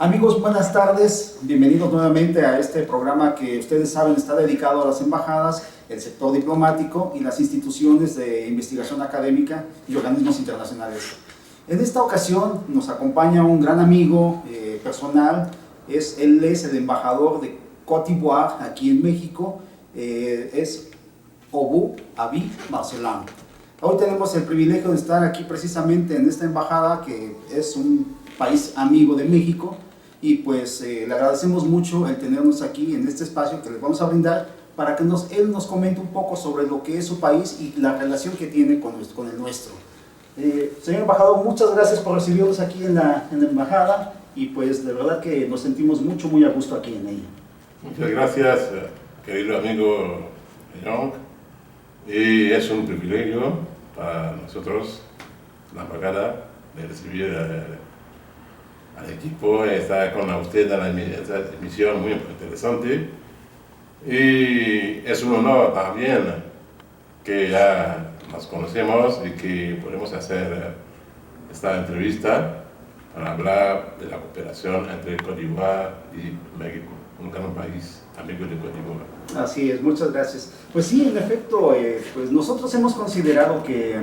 Amigos, buenas tardes. Bienvenidos nuevamente a este programa que ustedes saben está dedicado a las embajadas, el sector diplomático y las instituciones de investigación académica y organismos internacionales. En esta ocasión nos acompaña un gran amigo personal. Él es el embajador de Côte d'Ivoire aquí en México. Es Obu Abi Marcelin. Hoy tenemos el privilegio de estar aquí precisamente en esta embajada que es un país amigo de México. Y pues le agradecemos mucho el tenernos aquí en este espacio que les vamos a brindar para que él nos comente un poco sobre lo que es su país y la relación que tiene con el nuestro. Señor embajador, muchas gracias por recibirnos aquí en la embajada y pues de verdad que nos sentimos muy a gusto aquí en ella. Muchas gracias, querido amigo Young, y es un privilegio para nosotros, la embajada, de recibir al equipo, estar con usted en esta emisión muy interesante, y es un honor también que ya nos conocemos y que podemos hacer esta entrevista para hablar de la cooperación entre Côte d'Ivoire y México, un gran país amigo de Côte d'Ivoire. Así es, muchas gracias. Pues sí, en efecto, pues nosotros hemos considerado que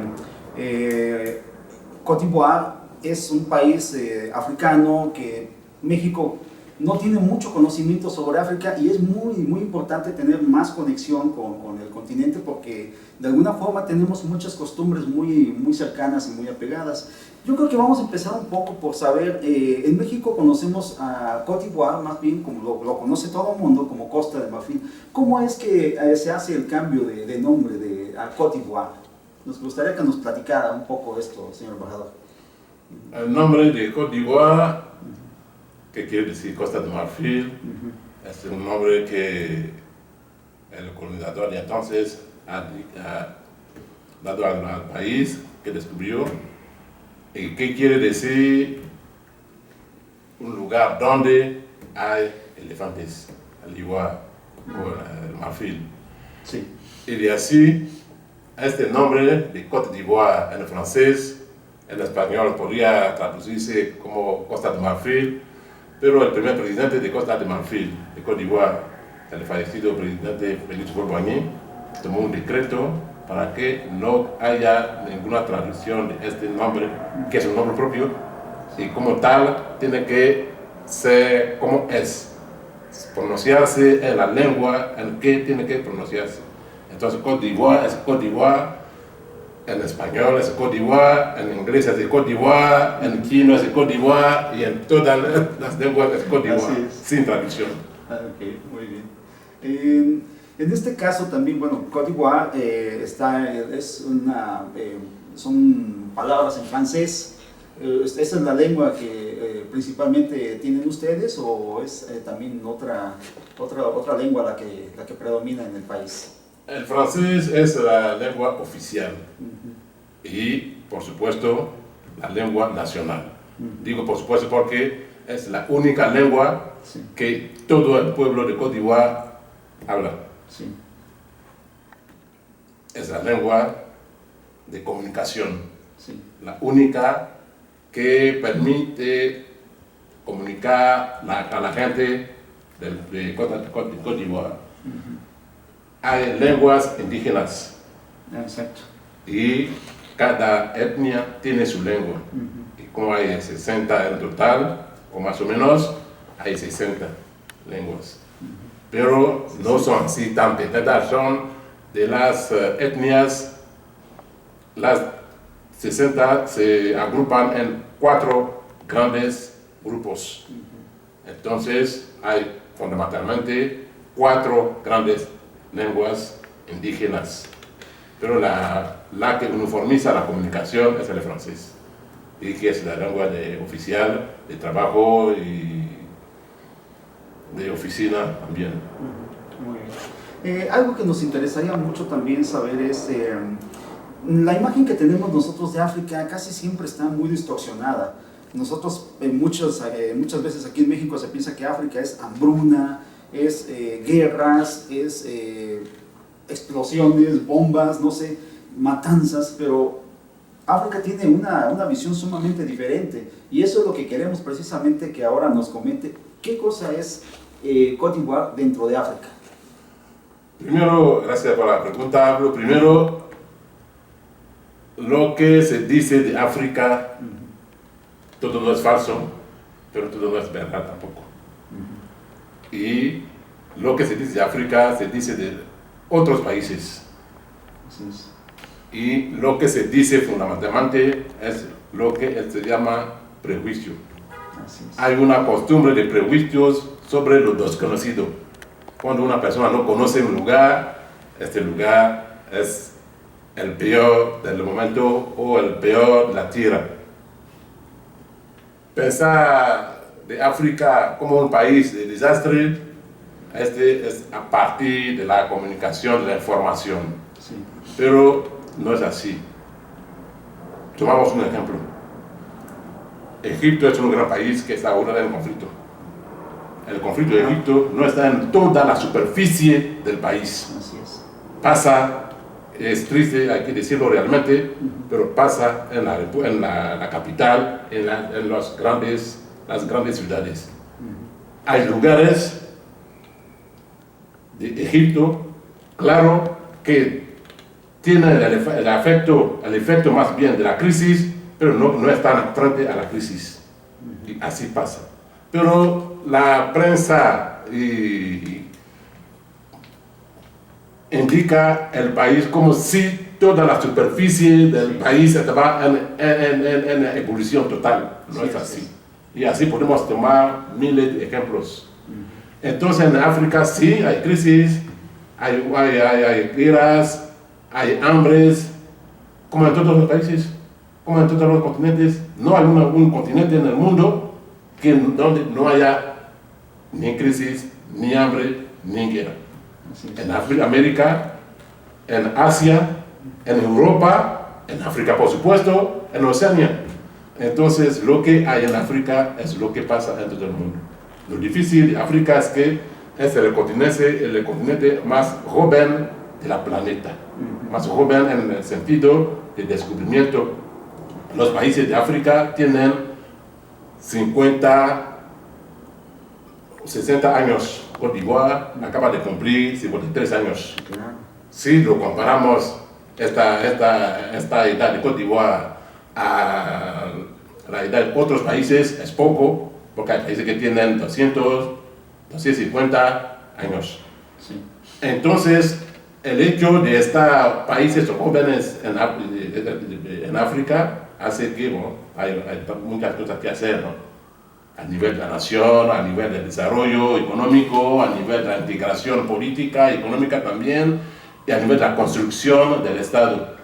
Côte d'Ivoire es un país africano, que México no tiene mucho conocimiento sobre África y es muy importante tener más conexión con el continente porque de alguna forma tenemos muchas costumbres muy cercanas y muy apegadas. Yo creo que vamos a empezar un poco por saber, en México conocemos a Côte d'Ivoire más bien como lo conoce todo el mundo, como Costa de Marfil. ¿Cómo es que se hace el cambio de nombre a Côte d'Ivoire? Nos gustaría que nos platicara un poco esto, señor embajador. El nombre de Côte d'Ivoire, que quiere decir Costa de Marfil, es un nombre que el colonizador de entonces ha dado al país que descubrió, y que quiere decir un lugar donde hay elefantes, el ivoire o el marfil. Sí. Y de así, este nombre de Côte d'Ivoire en francés, en español podría traducirse como Costa de Marfil, pero el primer presidente de Costa de Marfil, de Côte d'Ivoire, el fallecido presidente Félix Houphouët-Boigny, tomó un decreto para que no haya ninguna traducción de este nombre, que es un nombre propio, y como tal tiene que ser como es, pronunciarse en la lengua en que tiene que pronunciarse. Entonces Côte d'Ivoire es Côte d'Ivoire, en español es Côte d'Ivoire, en inglés es Côte d'Ivoire, en chino es Côte d'Ivoire y en todas las lenguas es Côte d'Ivoire, sin traducción. Ok, muy bien. En este caso también, bueno, Côte d'Ivoire son palabras en francés. ¿Esa es la lengua que principalmente tienen ustedes o es también otra lengua la que predomina en el país? El francés es la lengua oficial y, por supuesto, la lengua nacional. Digo por supuesto porque es la única lengua que todo el pueblo de Côte d'Ivoire habla. Sí. Es la lengua de comunicación, la única que permite comunicar a la gente de Côte d'Ivoire. Hay lenguas indígenas. Exacto. Y cada etnia tiene su lengua. Y como hay 60 en total, o más o menos, hay 60 lenguas. Pero no son así tan pequeñas, son de las etnias, las 60 se agrupan en 4 grandes grupos. Entonces hay fundamentalmente 4 grandes lenguas indígenas, pero la que uniformiza la comunicación es el francés, y que es la lengua oficial de trabajo y de oficina también. Muy bien. Algo que nos interesaría mucho también saber es, la imagen que tenemos nosotros de África casi siempre está muy distorsionada. Nosotros muchas veces aquí en México se piensa que África es hambruna, es guerras, es explosiones, bombas, no sé, matanzas, pero África tiene una visión sumamente diferente y eso es lo que queremos precisamente que ahora nos comente. ¿Qué cosa es Côte d'Ivoire dentro de África? Primero, gracias por la pregunta. Primero, lo que se dice de África, todo no es falso, pero todo no es verdad tampoco. Y lo que se dice de África se dice de otros países. Y lo que se dice fundamentalmente es lo que se llama prejuicio. Hay una costumbre de prejuicios sobre lo desconocido. Cuando una persona no conoce un lugar, este lugar es el peor del momento o el peor de la tierra. Pensar de África como un país de desastre, es a partir de la comunicación, de la información. Sí. Pero no es así. Tomamos un ejemplo. Egipto es un gran país que está ahora en conflicto. El conflicto de Egipto no está en toda la superficie del país. Así es. Pasa, es triste, hay que decirlo realmente, pero pasa en la capital, en las grandes ciudades. Hay lugares de Egipto, claro, que tienen el efecto más bien de la crisis, pero no están frente a la crisis. Y así pasa. Pero la prensa indica el país como si toda la superficie del país estaba en evolución total. No es así. Y así podemos tomar miles de ejemplos. Entonces en África sí hay crisis, hay guerras, hay hambres, como en todos los países, como en todos los continentes. No hay un continente en el mundo donde no haya ni crisis, ni hambre, ni guerra. En América, en Asia, en Europa, en África por supuesto, en Oceanía. Entonces lo que hay en África es lo que pasa en todo el mundo. Lo difícil de África es que es el continente más joven de la planeta. Más joven en el sentido de descubrimiento. Los países de África tienen 50, 60 años. Côte d'Ivoire acaba de cumplir 53 años. Si lo comparamos esta edad de Côte d'Ivoire a la edad de otros países, es poco, porque hay países que tienen 200, 250 años. Sí. Entonces, el hecho de estar países jóvenes en África hace que hay muchas cosas que hacer, ¿no? A nivel de la nación, a nivel del desarrollo económico, a nivel de la integración política, económica también, y a nivel de la construcción del Estado.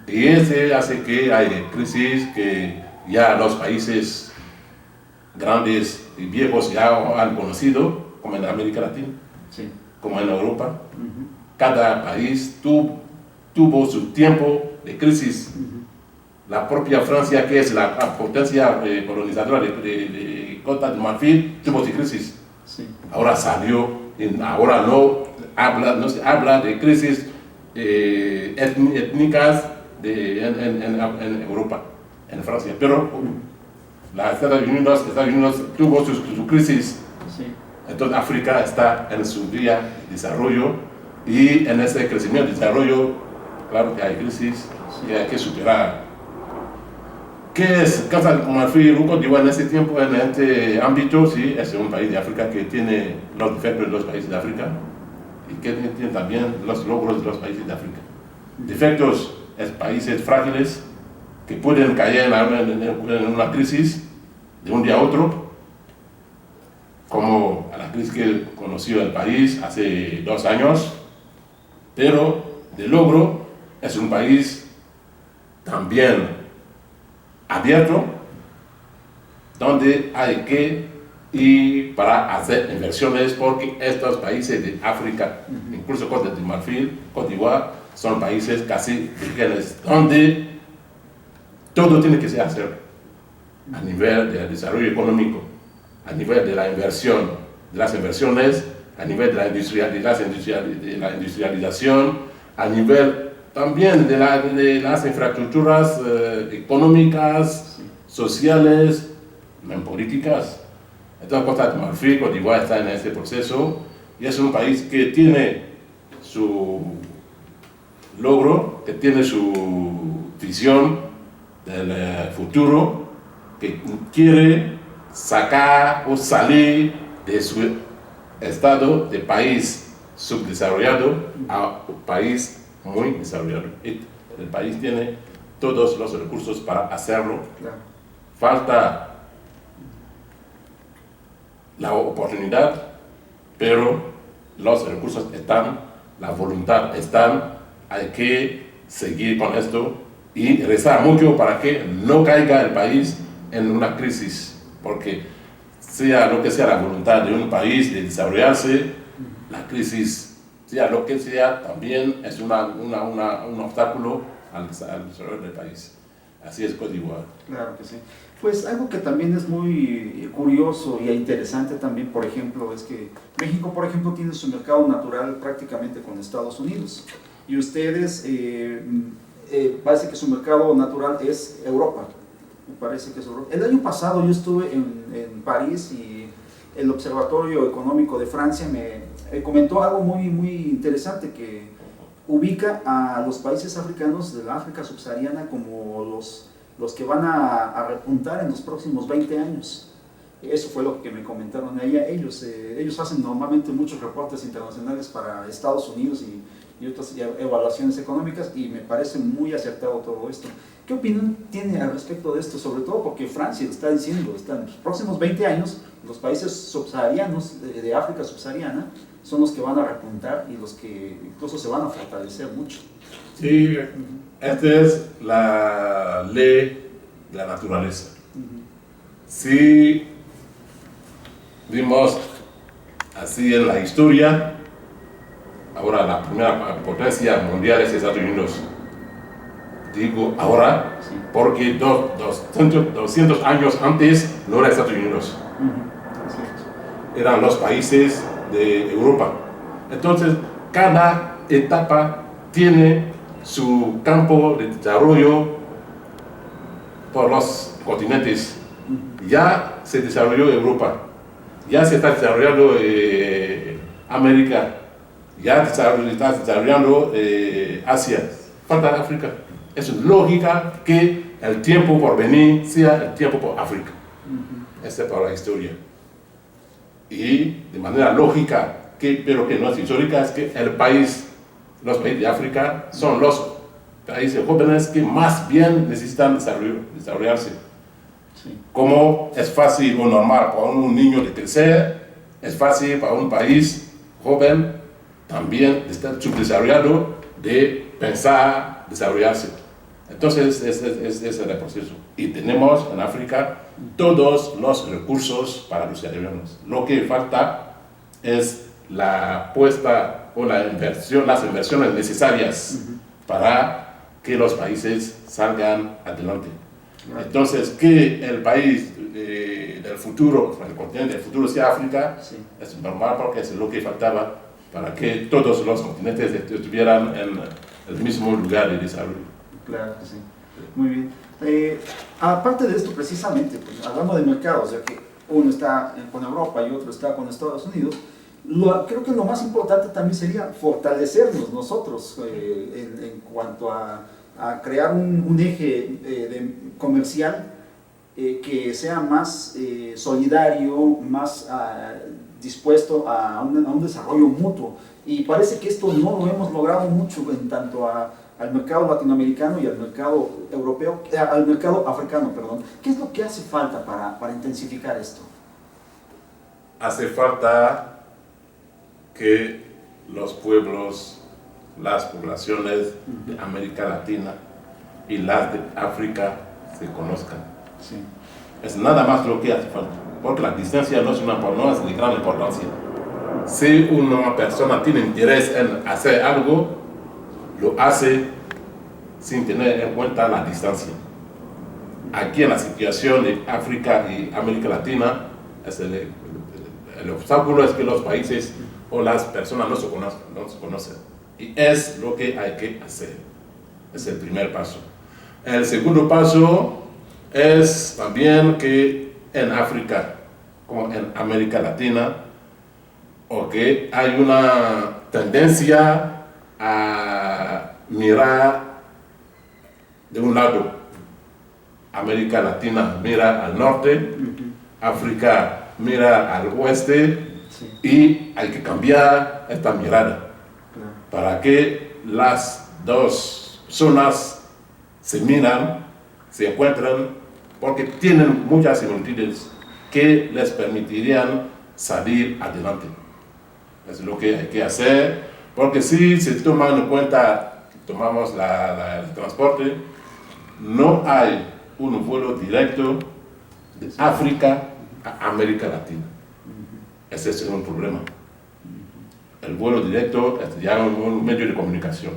Y ese hace que hay crisis que ya los países grandes y viejos ya han conocido, como en América Latina, Sí. como en Europa. Cada país tuvo su tiempo de crisis. La propia Francia, que es la potencia colonizadora de Costa de Marfil, tuvo su crisis. Sí. Ahora salió, ahora no se habla de crisis étnicas en Europa, en Francia, pero Estados Unidos tuvo su crisis. Sí. Entonces África está en su vía de desarrollo y en ese crecimiento y desarrollo, claro que hay crisis que hay que superar. ¿Qué es Costa de Marfil? Côte d'Ivoire en ese tiempo, en este ámbito, sí, es un país de África que tiene los defectos de los países de África y que tiene también los logros de los países de África. Defectos es países frágiles que pueden caer en una crisis de un día a otro, como la crisis que conoció el país hace 2 años, pero de logro es un país también abierto, donde hay que ir para hacer inversiones, porque estos países de África, incluso Costa de Marfil, Côte d'Ivoire, son países casi vírgenes, donde todo tiene que ser hacer a nivel del desarrollo económico, a nivel de la inversión, de las inversiones, a nivel de la industrialización, a nivel también de las infraestructuras económicas, sociales, en políticas. Entonces Costa de Marfil, Côte d'Ivoire está en este proceso y es un país que tiene su logro, que tiene su visión del futuro, que quiere sacar o salir de su estado de país subdesarrollado a un país muy desarrollado. El país tiene todos los recursos para hacerlo. Claro. Falta la oportunidad, pero los recursos están, la voluntad están, hay que seguir con esto y rezar mucho para que no caiga el país en una crisis, porque sea lo que sea la voluntad de un país de desarrollarse, la crisis, sea lo que sea, también es un obstáculo al desarrollo del país. Así es Côte d'Ivoire. Claro que sí. Pues algo que también es muy curioso y interesante también, por ejemplo, es que México, por ejemplo, tiene su mercado natural prácticamente con Estados Unidos. Y ustedes, parece que su mercado natural es Europa. Me parece que es Europa. El año pasado yo estuve en París y el Observatorio Económico de Francia me comentó algo muy interesante, que ubica a los países africanos de la África subsahariana como los que van a repuntar en los próximos 20 años. Eso fue lo que me comentaron ellos. Ellos hacen normalmente muchos reportes internacionales para Estados Unidos y otras evaluaciones económicas, y me parece muy acertado todo esto. ¿Qué opinión tiene al respecto de esto? Sobre todo porque Francia lo está diciendo, en los próximos 20 años los países subsaharianos de África subsahariana son los que van a repuntar y los que incluso se van a fortalecer mucho. Sí, esta es la ley de la naturaleza. Si vimos así en la historia, ahora la primera potencia mundial es Estados Unidos. Digo ahora, sí, porque 200 años antes no era Estados Unidos. Eran los países de Europa. Entonces, cada etapa tiene su campo de desarrollo por los continentes. Ya se desarrolló Europa, ya se está desarrollando América, ya se está desarrollando Asia, falta África. Es lógica que el tiempo por venir sea el tiempo por África. Esta es para la historia. Y de manera lógica, pero que no es histórica, es que los países de África son los países jóvenes que más bien necesitan desarrollarse. Sí. Como es fácil o normal para un niño de crecer, es fácil para un país joven también de estar subdesarrollado, de pensar, desarrollarse. Entonces, ese es el proceso. Y tenemos en África todos los recursos para los ciudadanos. Lo que falta es la puesta o las inversiones necesarias para que los países salgan adelante. Entonces, que el país del futuro, el continente del futuro sea África, sí, es normal, porque es lo que faltaba para que todos los continentes estuvieran en el mismo lugar de desarrollo. Claro que sí. Muy bien. Aparte de esto, precisamente, pues, hablando de mercados, ya que uno está con Europa y otro está con Estados Unidos, creo que lo más importante también sería fortalecernos nosotros en cuanto a crear un eje comercial que sea más solidario, más dispuesto a un desarrollo mutuo. Y parece que esto no lo hemos logrado mucho en tanto al mercado latinoamericano y al mercado europeo, al mercado africano, perdón. ¿Qué es lo que hace falta para intensificar esto? Hace falta que los pueblos, las poblaciones de América Latina y las de África se conozcan. Sí. Es nada más lo que hace falta, porque la distancia no es de gran importancia. Si una persona tiene interés en hacer algo, lo hace sin tener en cuenta la distancia. Aquí en la situación de África y América Latina, el obstáculo es que los países o las personas no se conocen. Y es lo que hay que hacer. Es el primer paso. El segundo paso es también que en África, como en América Latina, hay una tendencia a mirar de un lado. América Latina mira al norte, África mira al oeste, y hay que cambiar esta mirada para que las dos zonas se miran, se encuentran, porque tienen muchas similitudes que les permitirían salir adelante. Es lo que hay que hacer, porque si se toma en cuenta, tomamos el transporte, no hay un vuelo directo de África a América Latina. Ese es un problema. El vuelo directo es ya un medio de comunicación.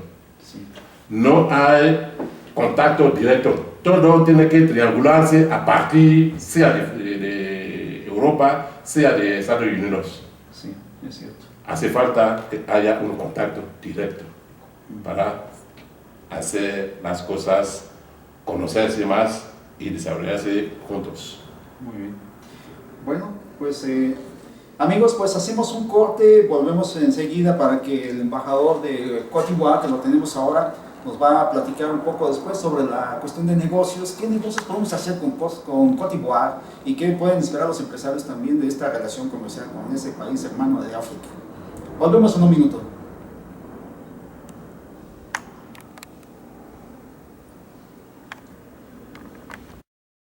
No hay contacto directo. Todo tiene que triangularse a partir, sea de Europa, sea de Estados Unidos. Sí, es cierto. Hace falta que haya un contacto directo para hacer las cosas, conocerse más y desarrollarse juntos. Muy bien. Bueno, pues amigos, pues hacemos un corte, volvemos enseguida para que el embajador de Côte d'Ivoire, que lo tenemos ahora, nos va a platicar un poco después sobre la cuestión de negocios, qué negocios podemos hacer con Côte d'Ivoire y qué pueden esperar los empresarios también de esta relación comercial con ese país hermano de África. Volvemos en un minuto.